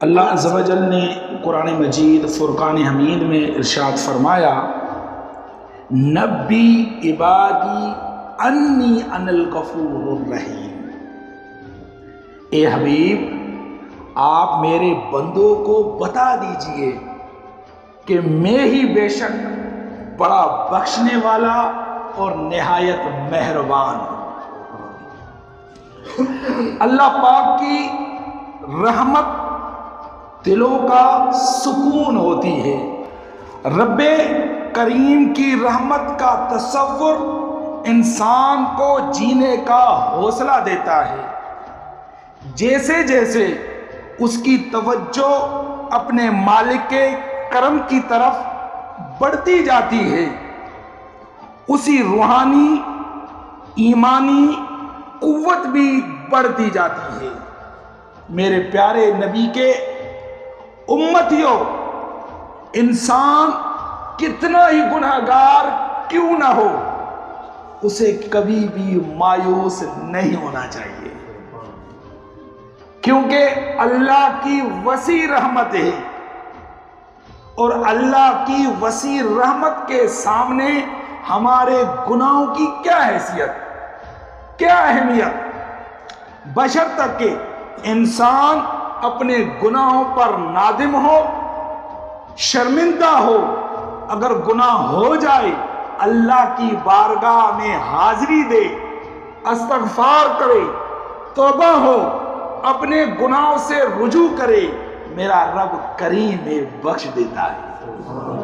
اللہ عز و جل نے قرآن مجید فرقان حمید میں ارشاد فرمایا، نبی عبادی انی انا الغفور الرحیم۔ اے حبیب، آپ میرے بندوں کو بتا دیجئے کہ میں ہی بے شک بڑا بخشنے والا اور نہایت مہربان ہوں۔ اللہ پاک کی رحمت دلوں کا سکون ہوتی ہے۔ رب کریم کی رحمت کا تصور انسان کو جینے کا حوصلہ دیتا ہے۔ جیسے جیسے اس کی توجہ اپنے مالک کے کرم کی طرف بڑھتی جاتی ہے، اسی روحانی ایمانی قوت بھی بڑھتی جاتی ہے۔ میرے پیارے نبی کے امتیوں، انسان کتنا ہی گناہگار کیوں نہ ہو، اسے کبھی بھی مایوس نہیں ہونا چاہیے، کیونکہ اللہ کی وسیع رحمت ہے، اور اللہ کی وسیع رحمت کے سامنے ہمارے گناہوں کی کیا حیثیت، کیا اہمیت، بشرطیکہ کہ انسان اپنے گناہوں پر نادم ہو، شرمندہ ہو۔ اگر گناہ ہو جائے، اللہ کی بارگاہ میں حاضری دے، استغفار کرے، توبہ ہو، اپنے گناہوں سے رجوع کرے، میرا رب کریم ہے، بخش دیتا ہے۔